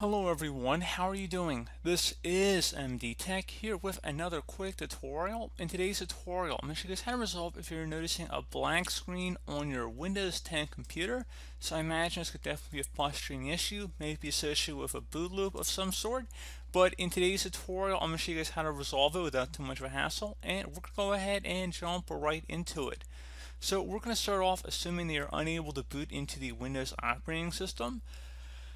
Hello everyone, how are you doing? This is MD Tech here with another quick tutorial. In today's tutorial, I'm going to show you guys how to resolve if you're noticing a blank screen on your Windows 10 computer. So I imagine this could definitely be a frustrating issue, maybe associated with a boot loop of some sort. But in today's tutorial, I'm going to show you guys how to resolve it without too much of a hassle, and we're going to go ahead and jump right into it. So we're going to start off assuming that you're unable to boot into the Windows operating system.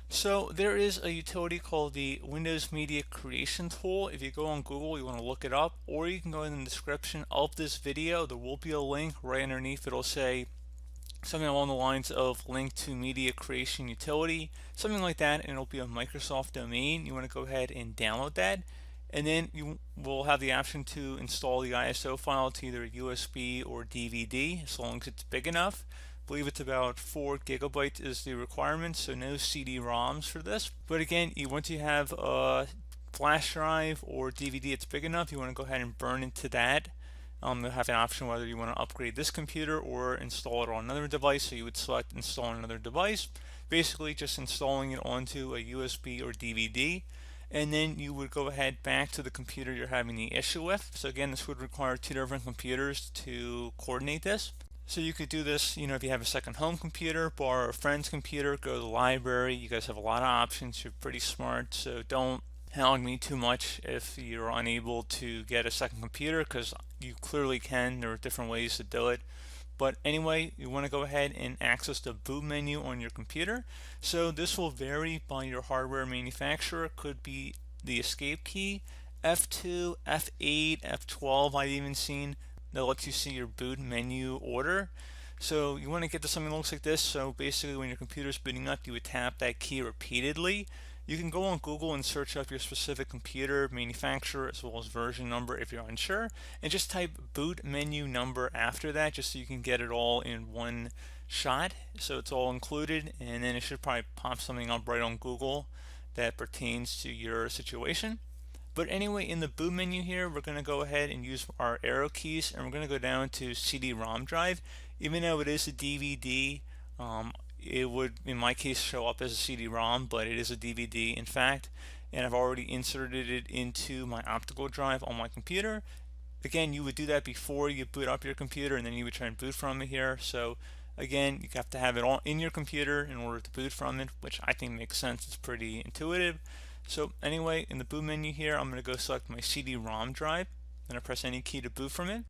So there is a utility called the Windows Media Creation Tool. If you go on Google, you want to look it up, or you can go in the description of this video. There will be a link right underneath. It'll say something along the lines of link to media creation utility, something like that, and it'll be a Microsoft domain. You want to go ahead and download that, and then you will have the option to install the ISO file to either USB or DVD as long as it's big enough. I believe it's about 4 gigabytes is the requirement, so no CD-ROMs for this. But again, once you have a flash drive or DVD that's big enough, you want to go ahead and burn into that. You'll have an option whether you want to upgrade this computer or install it on another device, so you would select install on another device, basically just installing it onto a USB or DVD, and then you would go ahead back to the computer you're having the issue with. So again, this would require 2 different computers to coordinate this. So you could do this, if you have a second home computer, borrow a friend's computer, go to the library. You guys have a lot of options. You're pretty smart, so don't hound me too much if you're unable to get a second computer, because you clearly can. There are different ways to do it. But anyway, you want to go ahead and access the boot menu on your computer. So this will vary by your hardware manufacturer. It could be the escape key, F2, F8, F12 I've even seen, that lets you see your boot menu order. So you want to get to something that looks like this. So basically when your computer is booting up, you would tap that key repeatedly. You can go on Google and search up your specific computer manufacturer as well as version number if you're unsure, and just type boot menu number after that, just so you can get it all in one shot, so it's all included, and then it should probably pop something up right on Google that pertains to your situation. But anyway, in the boot menu here, we're going to go ahead and use our arrow keys, and we're going to go down to CD-ROM drive. Even though it is a DVD, it would, in my case, show up as a CD-ROM, but it is a DVD in fact, and I've already inserted it into my optical drive on my computer. Again, you would do that before you boot up your computer, and then you would try and boot from it here. So again, you have to have it all in your computer in order to boot from it, which I think makes sense. It's pretty intuitive. So anyway, in the boot menu here, I'm going to go select my CD-ROM drive. I'm going to press any key to boot from it.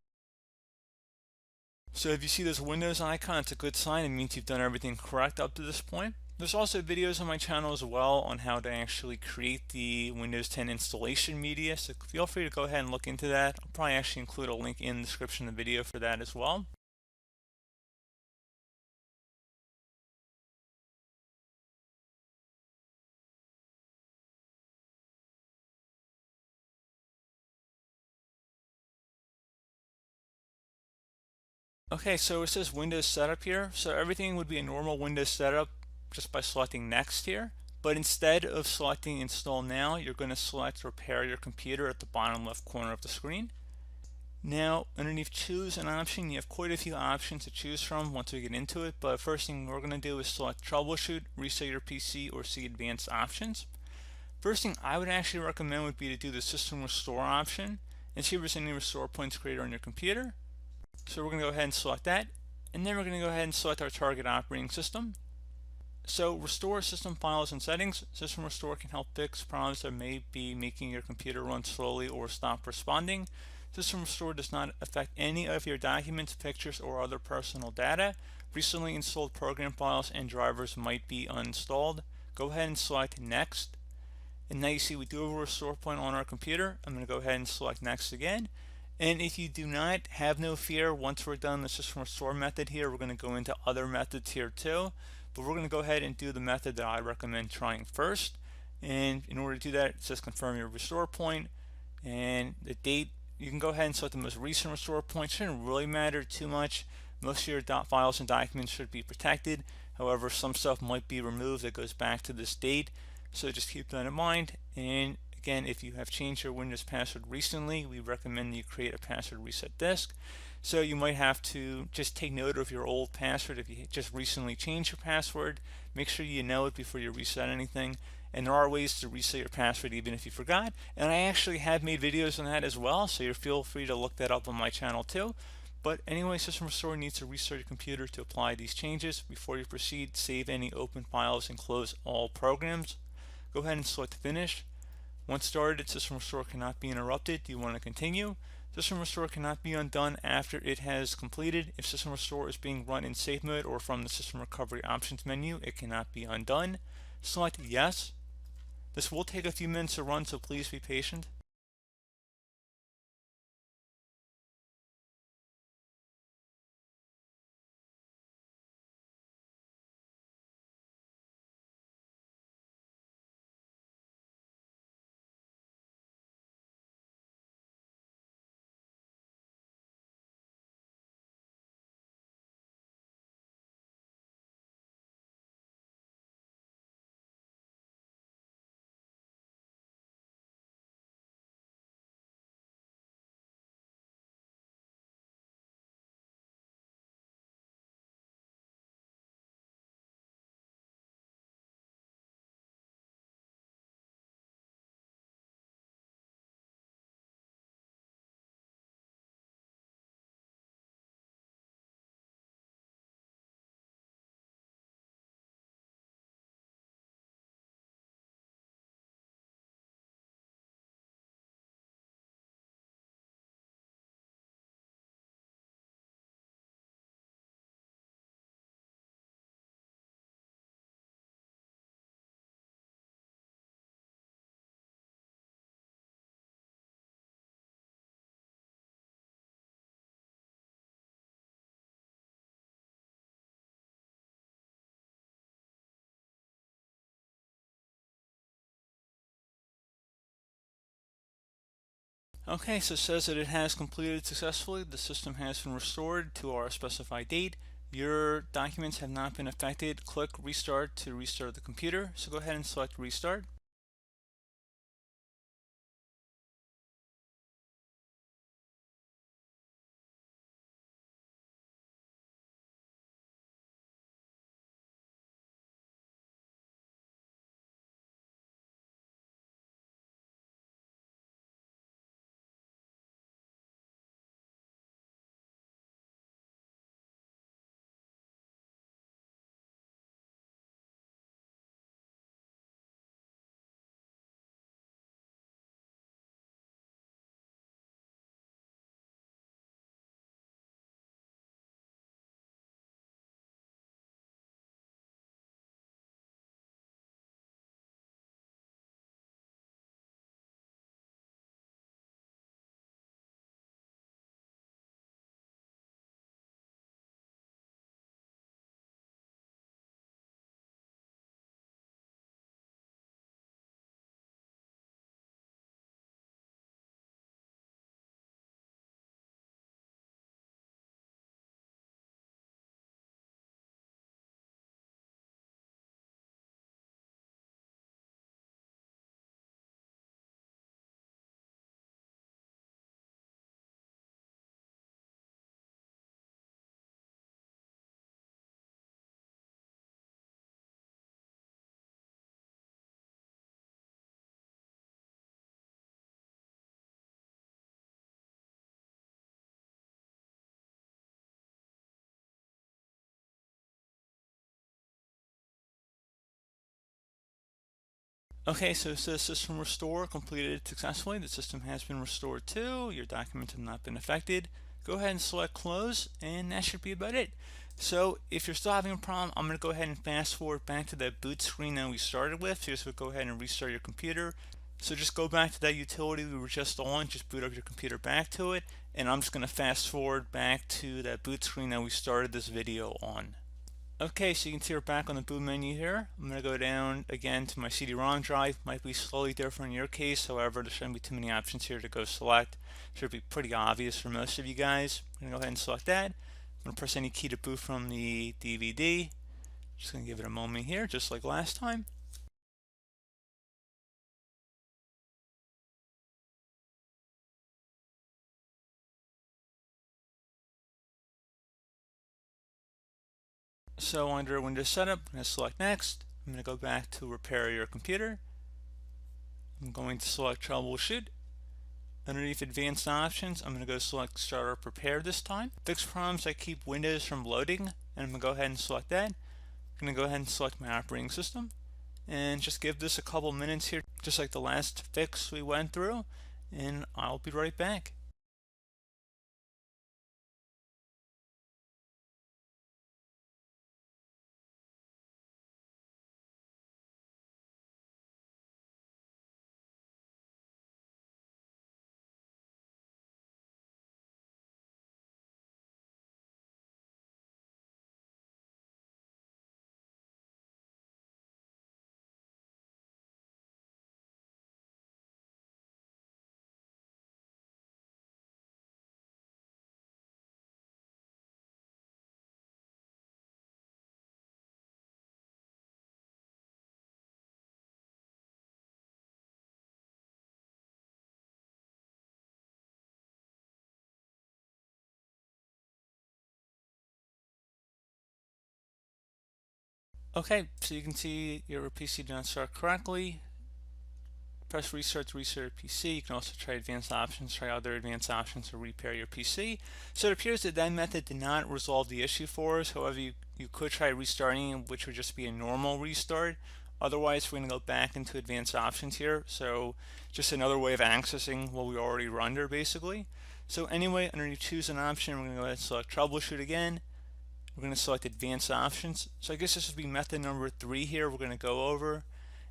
So if you see this Windows icon, it's a good sign. It means you've done everything correct up to this point. There's also videos on my channel as well on how to actually create the Windows 10 installation media, so feel free to go ahead and look into that. I'll probably actually include a link in the description of the video for that as well. Okay, so it says Windows Setup here. So everything would be a normal Windows setup just by selecting Next here. But instead of selecting Install Now, you're going to select Repair Your Computer at the bottom left corner of the screen. Now, underneath Choose an option, you have quite a few options to choose from once we get into it. But first thing we're going to do is select Troubleshoot, Reset Your PC, or see Advanced Options. First thing I would actually recommend would be to do the System Restore option and see if there's any restore points created on your computer. So we're going to go ahead and select that, and then we're going to go ahead and select our target operating system. So restore system files and settings. System Restore can help fix problems that may be making your computer run slowly or stop responding. System Restore does not affect any of your documents, pictures, or other personal data. Recently installed program files and drivers might be uninstalled. Go ahead and select Next. And now you see we do have a restore point on our computer. I'm going to go ahead and select Next again. And if you do not, have no fear. Once we're done the System Restore method here, we're going to go into other methods here too. But we're going to go ahead and do the method that I recommend trying first. And in order to do that, it says confirm your restore point and the date. You can go ahead and select the most recent restore point. Shouldn't really matter too much. Most of your files and documents should be protected. However, some stuff might be removed that goes back to this date. So just keep that in mind. And again, if you have changed your Windows password recently, we recommend you create a password reset disk. So you might have to just take note of your old password if you just recently changed your password. Make sure you know it before you reset anything. and there are ways to reset your password even if you forgot, and I actually have made videos on that as well, so you feel free to look that up on my channel too. But anyway, System Restore needs to restart your computer to apply these changes. Before you proceed, save any open files and close all programs. Go ahead and select Finish. Once started, System Restore cannot be interrupted. Do you want to continue? System Restore cannot be undone after it has completed. If System Restore is being run in safe mode or from the System Recovery Options menu, it cannot be undone. Select Yes. This will take a few minutes to run, so please be patient. Okay, so it says that it has completed successfully. The system has been restored to our specified date. Your documents have not been affected. Click Restart to restart the computer. So go ahead and select Restart. Okay, so it says System Restore completed successfully. The system has been restored too. Your documents have not been affected. Go ahead and select Close, and that should be about it. So if you're still having a problem, I'm going to go ahead and fast forward back to that boot screen that we started with. So just go ahead and restart your computer. So just go back to that utility we were just on, just boot up your computer back to it, and I'm just going to fast forward back to that boot screen that we started this video on. Okay, so you can see we're back on the boot menu here. I'm going to go down again to my CD-ROM drive. Might be slightly different in your case, however, there shouldn't be too many options here to go select. Should be pretty obvious for most of you guys. I'm going to go ahead and select that. I'm going to press any key to boot from the DVD. Just going to give it a moment here, just like last time. So under Windows Setup, I'm going to select Next. I'm going to go back to repair your computer. I'm going to select Troubleshoot. Underneath Advanced Options, I'm going to go select Startup Repair this time. Fix problems that keep Windows from loading, and I'm going to go ahead and select that. I'm going to go ahead and select my operating system, and just give this a couple minutes here, just like the last fix we went through, and I'll be right back. Okay, so you can see your PC did not start correctly. Press restart to restart your PC. You can also try advanced options, try other advanced options to repair your PC. So it appears that that method did not resolve the issue for us. However, you could try restarting, which would just be a normal restart. Otherwise, we're going to go back into advanced options here. So just another way of accessing what we already were under, basically. So anyway, underneath choose an option, we're going to go ahead and select troubleshoot again. We're going to select advanced options. So I guess this would be method number 3 here we're going to go over.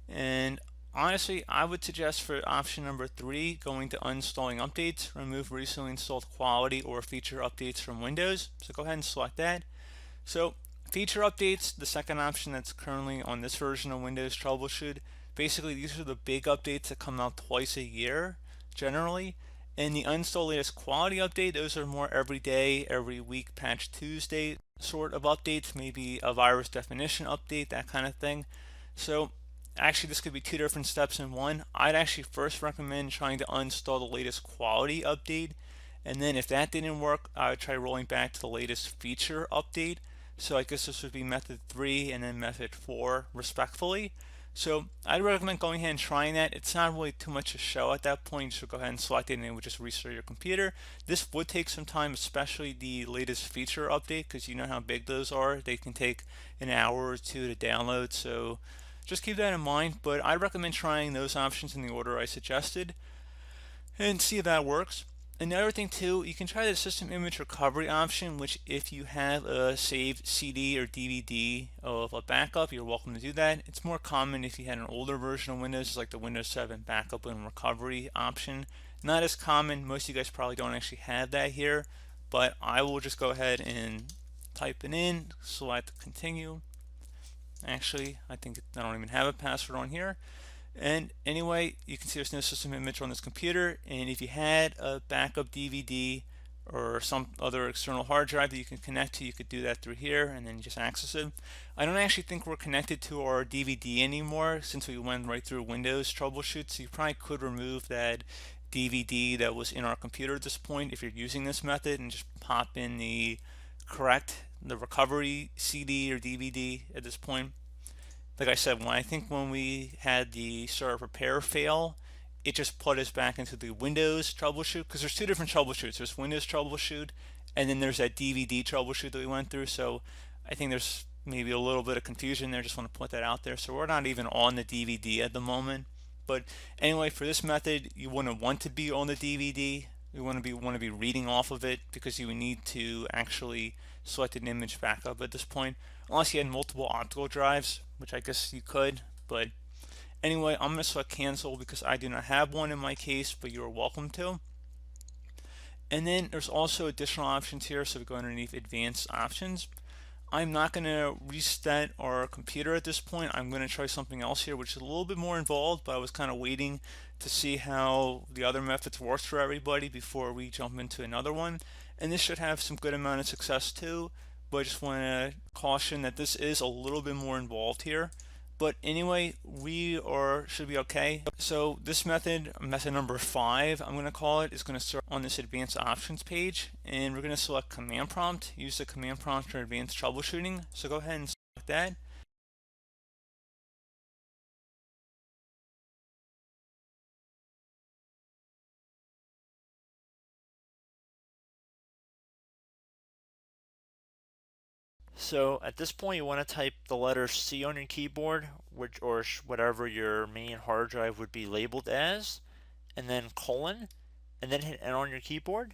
And honestly, I would suggest for option number 3, going to uninstalling updates, remove recently installed quality or feature updates from Windows. So go ahead and select that. So feature updates, the second option that's currently on this version of Windows Troubleshoot. Basically, these are the big updates that come out twice a year, generally. And the uninstall latest quality update, those are more every day, every week, patch Tuesday sort of updates, maybe a virus definition update, that kind of thing. So actually, this could be 2 different steps in one. I'd actually first recommend trying to uninstall the latest quality update, and then if that didn't work, I would try rolling back to the latest feature update. So I guess this would be method 3 and then method 4 respectfully. So I'd recommend going ahead and trying that. It's not really too much to show at that point, so go ahead and select it and it would just restart your computer. This would take some time, especially the latest feature update, because you know how big those are. They can take an hour or two to download, so just keep that in mind. But I recommend trying those options in the order I suggested and see if that works. Another thing too, you can try the system image recovery option, which if you have a saved CD or DVD of a backup, you're welcome to do that. It's more common if you had an older version of Windows, like the Windows 7 backup and recovery option. Not as common, most of you guys probably don't actually have that here, but I will just go ahead and type it in, select continue. Actually, I think I don't even have a password on here. And anyway, you can see there's no system image on this computer, and if you had a backup DVD or some other external hard drive that you can connect to, you could do that through here and then just access it. I don't actually think we're connected to our DVD anymore since we went right through Windows Troubleshoot, so you probably could remove that DVD that was in our computer at this point if you're using this method and just pop in the recovery CD or DVD at this point. Like I said, when we had the startup repair fail, it just put us back into the Windows troubleshoot, because there's 2 different troubleshoots. There's Windows troubleshoot, and then there's that DVD troubleshoot that we went through. So I think there's maybe a little bit of confusion there. Just want to put that out there. So we're not even on the DVD at the moment. But anyway, for this method, you wouldn't want to be on the DVD. You want to be reading off of it, because you would need to actually select an image backup at this point, unless you had multiple optical drives, which I guess you could. But anyway, I'm going to select cancel because I do not have one in my case, but you are welcome to. And then there's also additional options here, so we go underneath advanced options. I'm not going to reset our computer at this point. I'm going to try something else here, which is a little bit more involved, but I was kind of waiting to see how the other methods work for everybody before we jump into another one. And this should have some good amount of success too, but I just want to caution that this is a little bit more involved here. But anyway, should be okay. So this method number 5, I'm going to call it, is going to start on this advanced options page, and we're going to select command prompt, use the command prompt for advanced troubleshooting. So go ahead and select that. So at this point, you want to type the letter C on your keyboard, or whatever your main hard drive would be labeled as, and then colon, and then hit enter on your keyboard.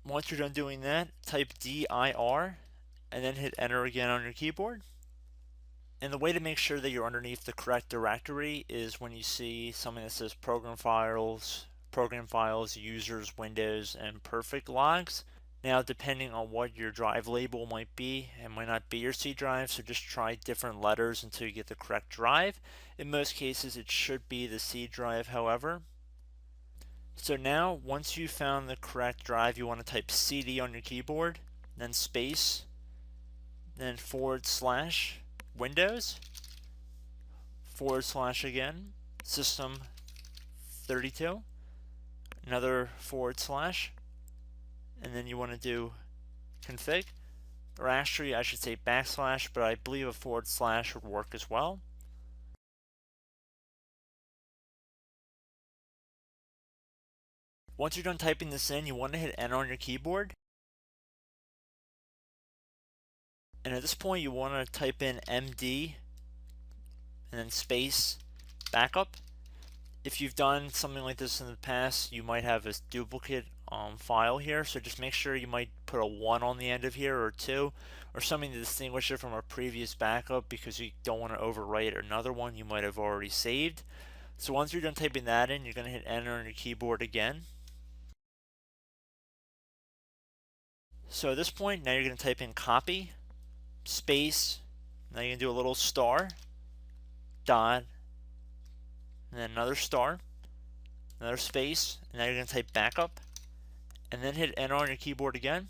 Once you're done doing that, type dir, and then hit enter again on your keyboard. And the way to make sure that you're underneath the correct directory is when you see something that says program files, users, windows, and perfect logs. Now, depending on what your drive label might be, it might not be your C drive, so just try different letters until you get the correct drive. In most cases, it should be the C drive, however. So now, once you've found the correct drive, you want to type CD on your keyboard, then space, then / Windows, / again, System 32, another /, and then you want to do config, or actually I should say /, but I believe a / would work as well. Once you're done typing this in, you want to hit enter on your keyboard. And at this point, you want to type in MD and then space backup. If you've done something like this in the past, you might have a duplicate file here, so just make sure you might put a 1 on the end of here, or 2, or something to distinguish it from a previous backup, because you don't want to overwrite another one you might have already saved. So once you're done typing that in, you're going to hit enter on your keyboard again. So at this point, now you're going to type in copy, space, now you're going to do a little star, dot, and then another star, another space, and now you're going to type backup, and then hit enter on your keyboard again.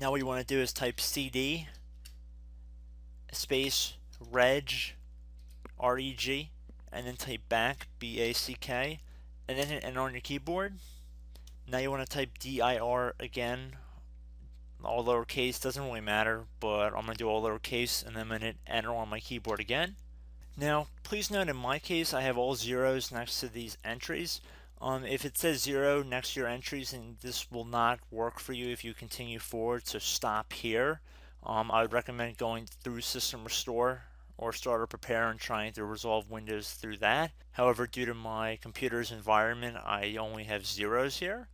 Now what you want to do is type CD space reg, R-E-G, and then type back, B-A-C-K, and then hit enter on your keyboard. Now you want to type dir again, all lowercase, doesn't really matter, but I'm going to do all lowercase, and then I'm going to hit enter on my keyboard again. Now, please note in my case, I have all zeros next to these entries. If it says 0 next to your entries, then this will not work for you if you continue forward, so stop here. I would recommend going through System Restore or Starter Prepare and trying to resolve Windows through that. However, due to my computer's environment, I only have zeros here.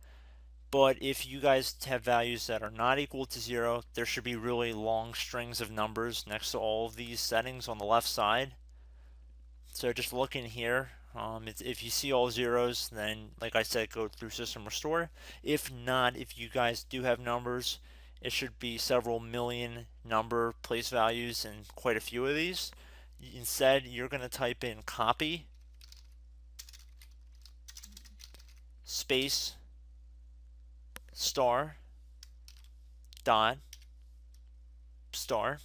But if you guys have values that are not equal to 0, there should be really long strings of numbers next to all of these settings on the left side. So just look in here. If you see all zeros, then like I said, go through System Restore. If not, if you guys do have numbers, it should be several million number place values and quite a few of these. Instead, you're going to type in copy space star dot star,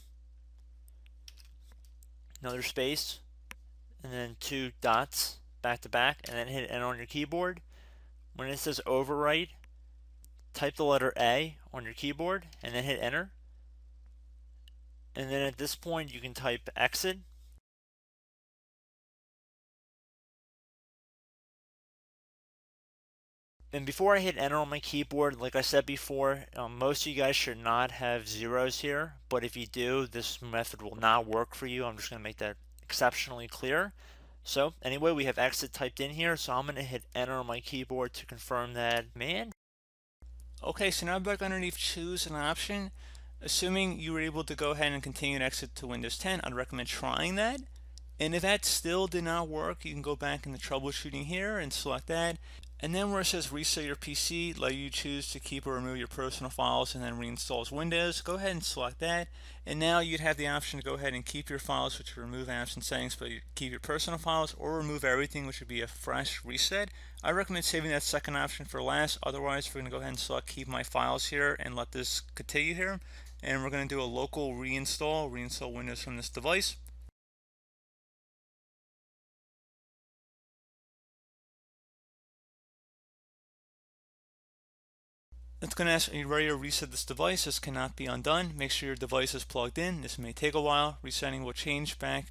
another space, and then 2 dots back to back, and then hit enter on your keyboard. When it says overwrite, type the letter A on your keyboard and then hit enter. And then at this point, you can type exit. And before I hit enter on my keyboard, like I said before, most of you guys should not have zeros here, but if you do, this method will not work for you. I'm just going to make that exceptionally clear. So anyway, we have exit typed in here, so I'm going to hit enter on my keyboard to confirm that command. Okay, so now back underneath choose an option. Assuming you were able to go ahead and continue to exit to Windows 10, I'd recommend trying that. And if that still did not work, you can go back into troubleshooting here and select that. And then where it says reset your PC, let you choose to keep or remove your personal files and then reinstalls Windows, go ahead and select that. And now you'd have the option to go ahead and keep your files, which would remove apps and settings, but keep your personal files, or remove everything, which would be a fresh reset. I recommend saving that second option for last. Otherwise, we're going to go ahead and select keep my files here and let this continue here. And we're going to do a local reinstall Windows from this device. It's going to ask, are you ready to reset this device? This cannot be undone. Make sure your device is plugged in. This may take a while. Resetting will change back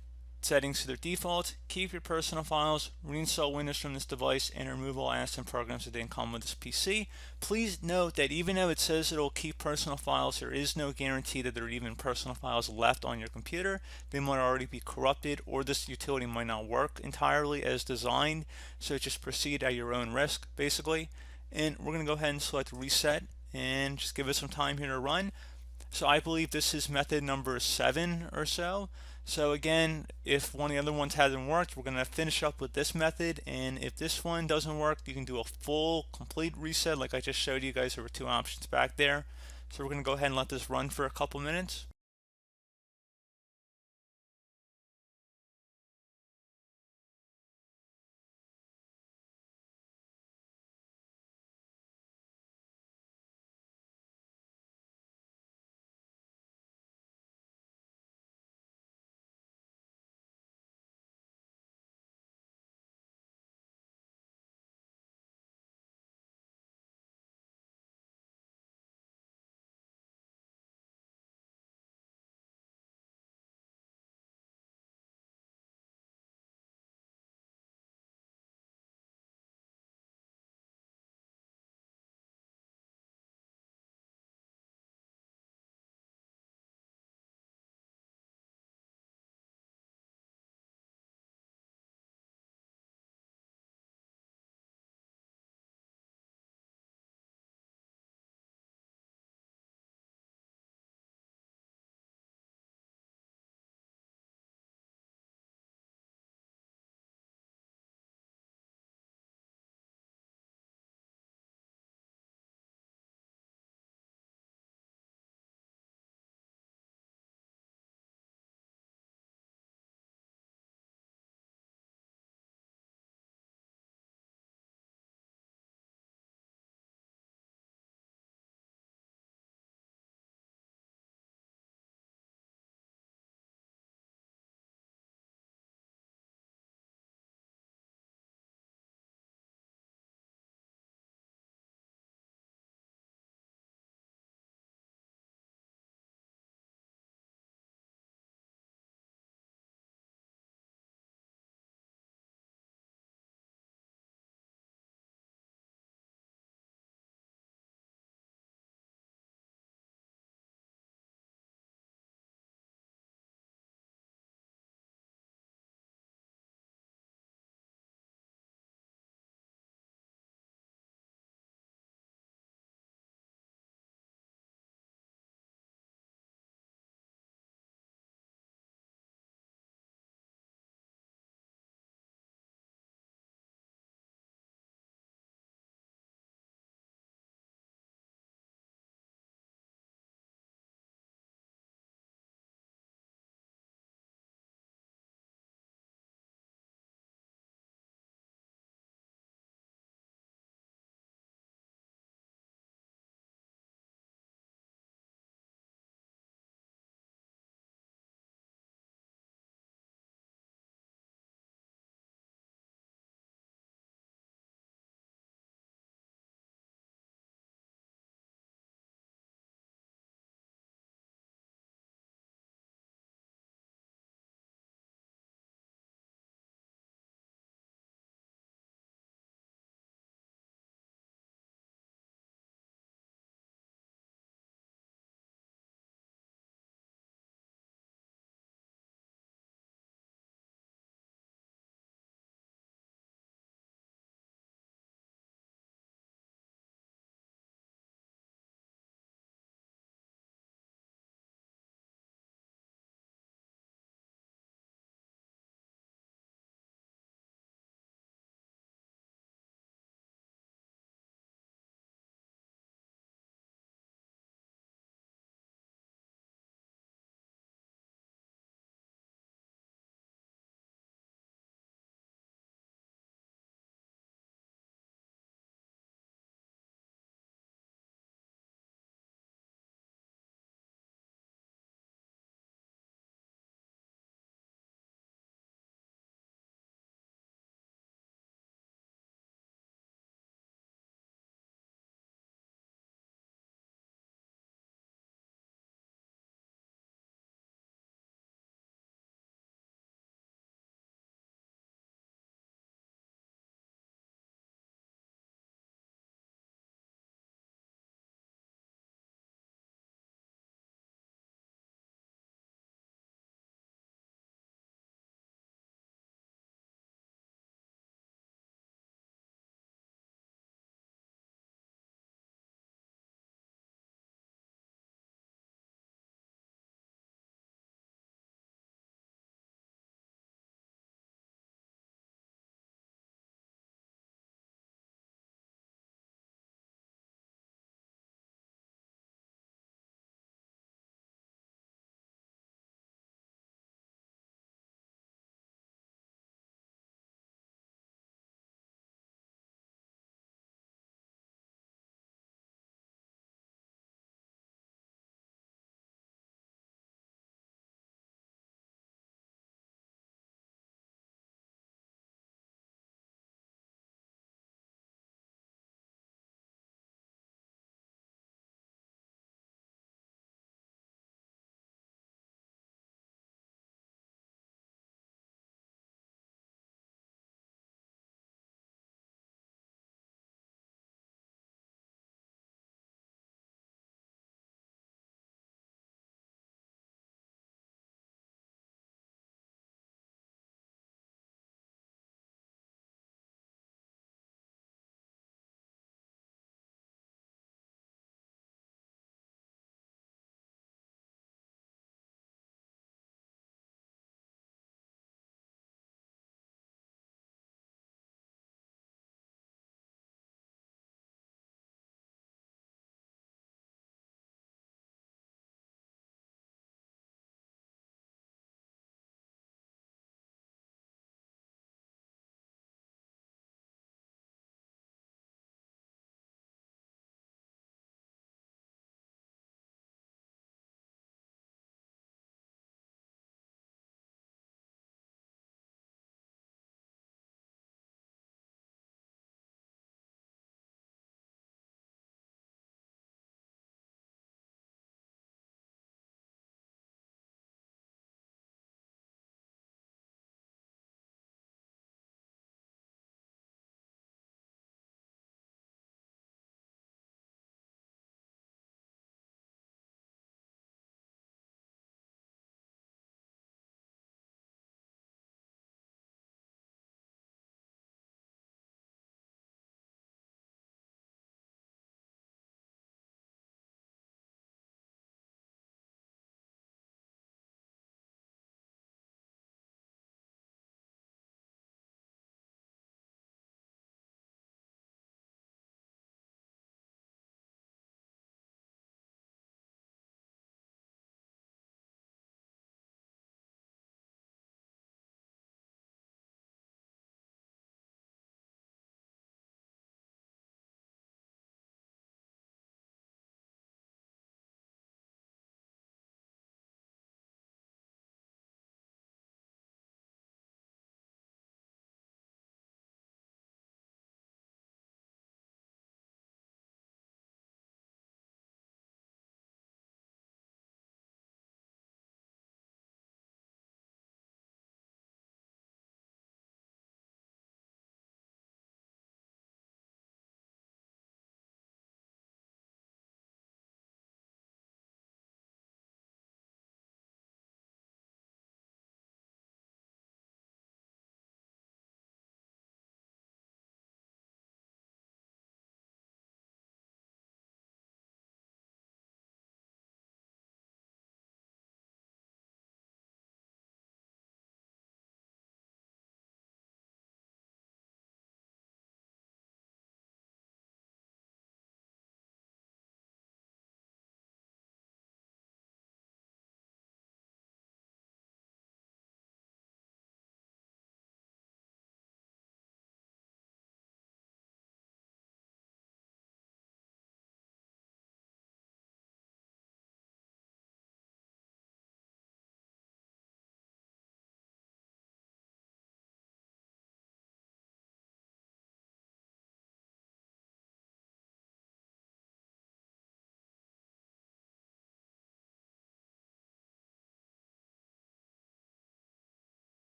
settings to their default, keep your personal files, reinstall Windows from this device, and remove all apps and programs that didn't come with this PC. Please note that even though it says it'll keep personal files, there is no guarantee that there are even personal files left on your computer. They might already be corrupted, or this utility might not work entirely as designed, so just proceed at your own risk, basically. And we're going to go ahead and select reset and just give it some time here to run. So I believe this is method number 7 or so. So again, if one of the other ones hasn't worked, we're going to finish up with this method. And if this one doesn't work, you can do a full, complete reset like I just showed you guys. There were 2 options back there. So we're going to go ahead and let this run for a couple minutes.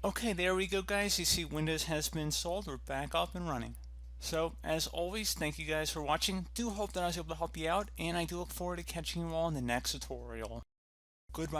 Okay, there we go, guys. You see Windows has been installed. We're back up and running. So, as always, thank you guys for watching. Do hope that I was able to help you out, and I do look forward to catching you all in the next tutorial. Goodbye.